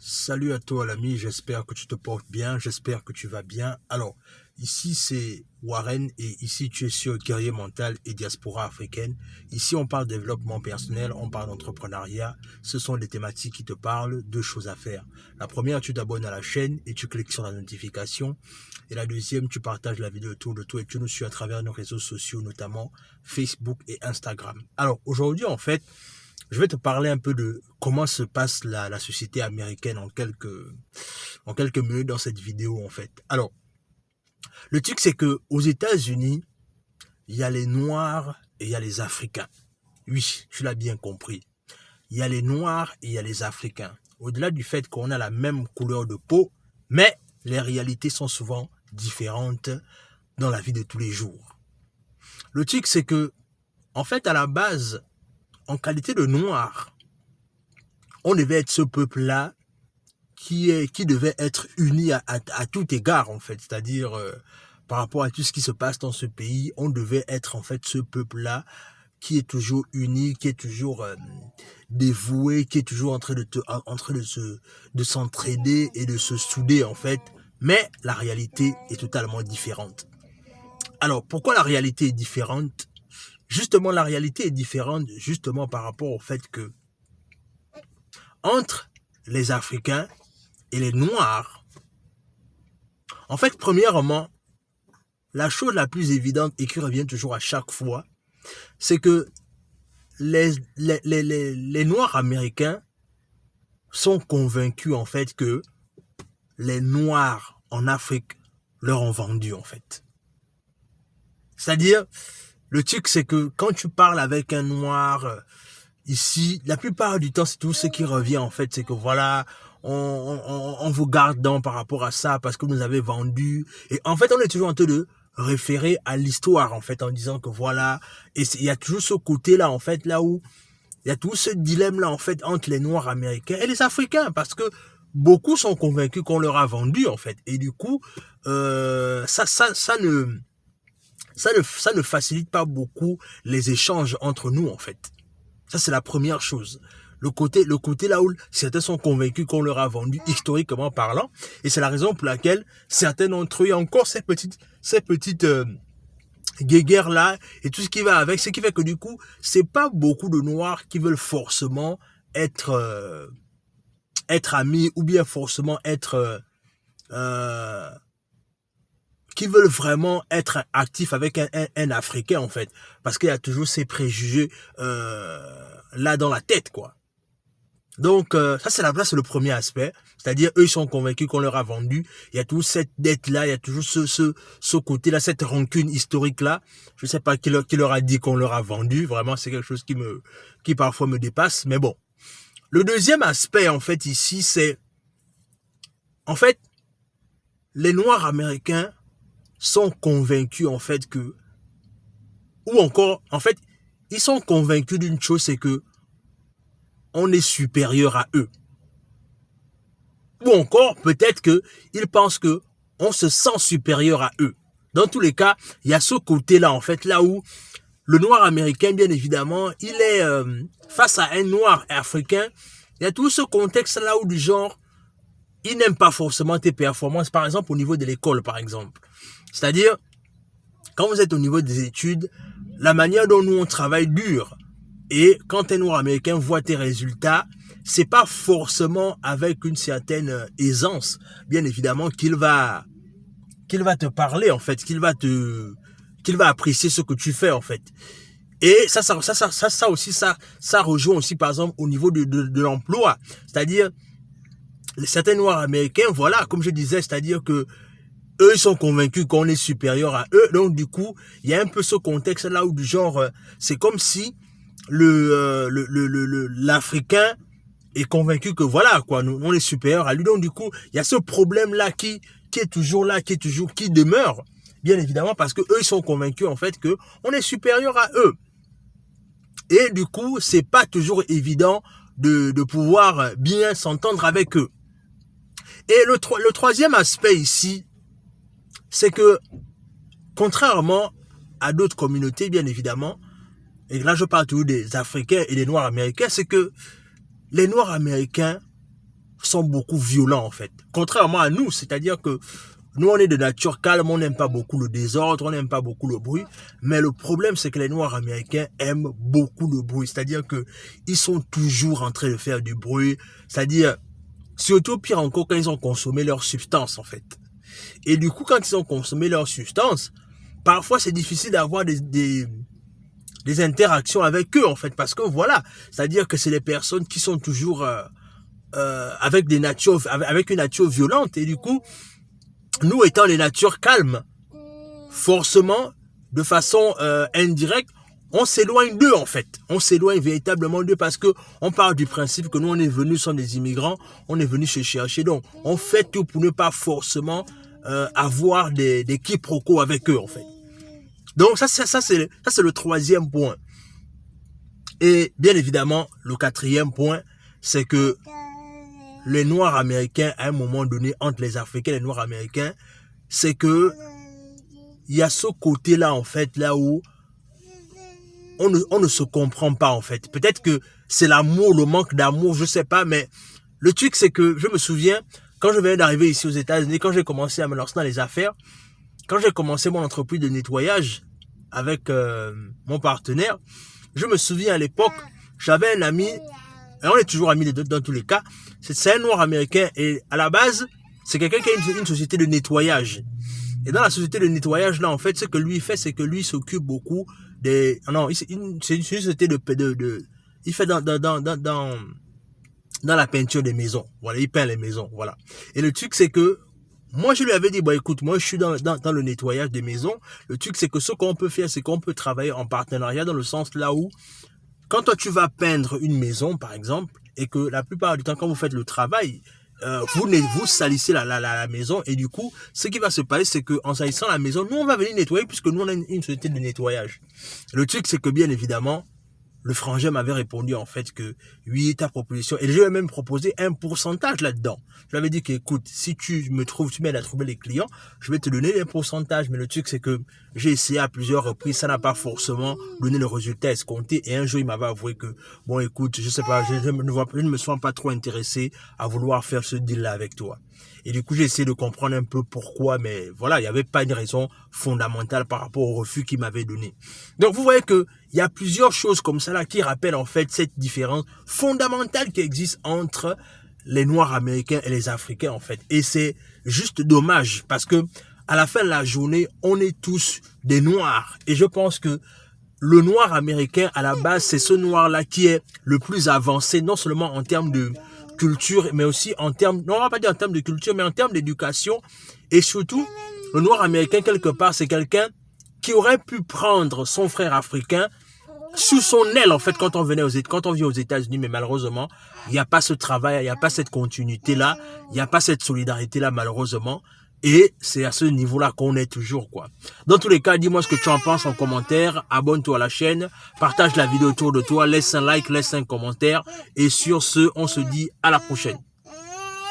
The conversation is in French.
Salut à toi l'ami, j'espère que tu te portes bien, j'espère que tu vas bien. Alors, ici c'est Warren et ici tu es sur Guerrier Mental et Diaspora Africaine. Ici on parle développement personnel, on parle d'entrepreneuriat. Ce sont des thématiques qui te parlent, deux choses à faire. La première, tu t'abonnes à la chaîne et tu cliques sur la notification. Et la deuxième, tu partages la vidéo autour de toi et tu nous suis à travers nos réseaux sociaux, notamment Facebook et Instagram. Alors aujourd'hui en fait, je vais te parler un peu de comment se passe la société américaine en quelques minutes dans cette vidéo en fait. Alors, le truc c'est que aux États-Unis, il y a les Noirs et il y a les Africains. Oui, tu l'as bien compris. Il y a les Noirs et il y a les Africains. Au-delà du fait qu'on a la même couleur de peau, mais les réalités sont souvent différentes dans la vie de tous les jours. Le truc c'est que, en fait, à la base, en qualité de Noir, on devait être ce peuple-là qui devait être uni à tout égard, en fait. C'est-à-dire, par rapport à tout ce qui se passe dans ce pays, on devait être, en fait, ce peuple-là qui est toujours uni, qui est toujours dévoué, qui est toujours en train de s'entraider et de se souder, en fait. Mais la réalité est totalement différente. Alors, pourquoi la réalité est différente? Justement, la réalité est différente, justement, par rapport au fait que, entre les Africains et les Noirs, en fait, premièrement, la chose la plus évidente et qui revient toujours à chaque fois, c'est que les Noirs américains sont convaincus, en fait, que les Noirs en Afrique leur ont vendu, en fait. C'est-à-dire, le truc, c'est que quand tu parles avec un Noir, ici, la plupart du temps, c'est tout ce qui revient, en fait, c'est que voilà, on vous garde dans par rapport à ça parce que vous nous avez vendu. Et en fait, on est toujours en train de référer à l'histoire, en fait, en disant que voilà, et il y a toujours ce côté-là, en fait, là où il y a tout ce dilemme-là, en fait, entre les Noirs américains et les Africains, parce que beaucoup sont convaincus qu'on leur a vendu, en fait. Et du coup, ça ne facilite pas beaucoup les échanges entre nous, en fait. Ça, c'est la première chose. Le côté là où certains sont convaincus qu'on leur a vendu historiquement parlant. Et c'est la raison pour laquelle certains d'entre eux, il y a encore ces petites guéguerres là et tout ce qui va avec. Ce qui fait que du coup, c'est pas beaucoup de Noirs qui veulent forcément être amis ou bien forcément être qui veulent vraiment être actifs avec un Africain en fait. Parce qu'il y a toujours ces préjugés là dans la tête quoi. Donc ça c'est le premier aspect, c'est-à-dire eux ils sont convaincus qu'on leur a vendu. Il y a toujours cette dette là, il y a toujours ce côté là, cette rancune historique là. Je sais pas qui leur a dit qu'on leur a vendu. Vraiment c'est quelque chose qui parfois me dépasse. Mais bon, le deuxième aspect en fait ici c'est en fait les Noirs américains sont convaincus en fait que ou encore en fait ils sont convaincus d'une chose, c'est que on est supérieur à eux. Ou encore, peut-être qu'ils pensent que on se sent supérieur à eux. Dans tous les cas, il y a ce côté-là, en fait, là où le noir américain, bien évidemment, il est face à un noir africain. Il y a tout ce contexte-là où, du genre, il n'aime pas forcément tes performances, par exemple, au niveau de l'école, par exemple. C'est-à-dire, quand vous êtes au niveau des études, la manière dont nous, on travaille dur, et quand un noir américain voit tes résultats, c'est pas forcément avec une certaine aisance, bien évidemment, qu'il va te parler, en fait, qu'il va apprécier ce que tu fais, en fait. Et ça rejoint aussi, par exemple, au niveau de l'emploi. C'est-à-dire, certains noirs américains, voilà, comme je disais, c'est-à-dire que eux, ils sont convaincus qu'on est supérieur à eux. Donc, du coup, il y a un peu ce contexte-là où, du genre, c'est comme si l'Africain est convaincu que voilà, quoi, nous, on est supérieur à lui. Donc, du coup, il y a ce problème-là qui est toujours là, qui demeure, bien évidemment, parce que eux, ils sont convaincus, en fait, que on est supérieur à eux. Et du coup, c'est pas toujours évident de pouvoir bien s'entendre avec eux. Et le troisième aspect ici, c'est que, contrairement à d'autres communautés, bien évidemment, et là je parle toujours des Africains et des Noirs américains, c'est que les Noirs américains sont beaucoup violents en fait. Contrairement à nous, c'est-à-dire que nous on est de nature calme, on n'aime pas beaucoup le désordre, on n'aime pas beaucoup le bruit, mais le problème c'est que les Noirs américains aiment beaucoup le bruit, c'est-à-dire que ils sont toujours en train de faire du bruit, c'est-à-dire surtout pire encore quand ils ont consommé leur substance en fait. Et du coup quand ils ont consommé leur substance, parfois c'est difficile d'avoir des interactions avec eux en fait, parce que voilà, c'est-à-dire que c'est des personnes qui sont toujours avec avec une nature violente, et du coup nous étant les natures calmes, forcément de façon indirecte on s'éloigne d'eux en fait, on s'éloigne véritablement d'eux, parce que on part du principe que nous on est venus, sont des immigrants, on est venus se chercher, donc on fait tout pour ne pas forcément avoir des quiproquos avec eux en fait. Donc ça c'est le troisième point. Et bien évidemment, le quatrième point, c'est que les Noirs américains, à un moment donné, entre les Africains et les Noirs américains, c'est que il y a ce côté-là, en fait, là où on ne se comprend pas, en fait. Peut-être que c'est l'amour, le manque d'amour, je sais pas, mais le truc, c'est que je me souviens, quand je venais d'arriver ici aux États-Unis, quand j'ai commencé à me lancer dans les affaires, quand j'ai commencé mon entreprise de nettoyage avec mon partenaire, je me souviens à l'époque, j'avais un ami, et on est toujours amis dans tous les cas, c'est un Noir américain, et à la base, c'est quelqu'un qui a une société de nettoyage. Et dans la société de nettoyage, là, en fait, ce que lui fait, c'est que lui s'occupe beaucoup des... Non, c'est une société il fait dans la peinture des maisons. Voilà, il peint les maisons, voilà. Et le truc, c'est que moi, je lui avais dit, bon, écoute, moi, je suis dans le nettoyage des maisons. Le truc, c'est que ce qu'on peut faire, c'est qu'on peut travailler en partenariat dans le sens là où, quand toi, tu vas peindre une maison, par exemple, et que la plupart du temps, quand vous faites le travail, vous salissez la maison, et du coup, ce qui va se passer, c'est qu'en salissant la maison, nous, on va venir nettoyer, puisque nous, on a une société de nettoyage. Le truc, c'est que, bien évidemment, le frangin m'avait répondu en fait que oui, ta proposition, et je lui ai même proposé un pourcentage là-dedans. Je lui avais dit qu'écoute, si tu m'aides à trouver les clients, je vais te donner les pourcentages. Mais le truc, c'est que j'ai essayé à plusieurs reprises, ça n'a pas forcément donné le résultat escompté. Et un jour, il m'avait avoué que, bon, écoute, je sais pas, je ne me sens pas trop intéressé à vouloir faire ce deal-là avec toi. Et du coup, j'ai essayé de comprendre un peu pourquoi, mais voilà, il n'y avait pas une raison fondamentale par rapport au refus qu'il m'avait donné. Donc, vous voyez que il y a plusieurs choses comme ça là qui rappellent en fait cette différence fondamentale qui existe entre les Noirs américains et les Africains en fait. Et c'est juste dommage parce que à la fin de la journée, on est tous des Noirs. Et je pense que le Noir américain, à la base, c'est ce Noir-là qui est le plus avancé, non seulement en termes de culture, mais aussi en termes, non, on va pas dire en termes de culture, mais en termes d'éducation. Et surtout, le Noir américain, quelque part, c'est quelqu'un qui aurait pu prendre son frère africain sous son aile, en fait, quand on vient aux États-Unis, mais malheureusement, il n'y a pas ce travail, il n'y a pas cette continuité-là, il n'y a pas cette solidarité-là, malheureusement. Et c'est à ce niveau-là qu'on est toujours, quoi. Dans tous les cas, dis-moi ce que tu en penses en commentaire. Abonne-toi à la chaîne. Partage la vidéo autour de toi. Laisse un like, laisse un commentaire. Et sur ce, on se dit à la prochaine.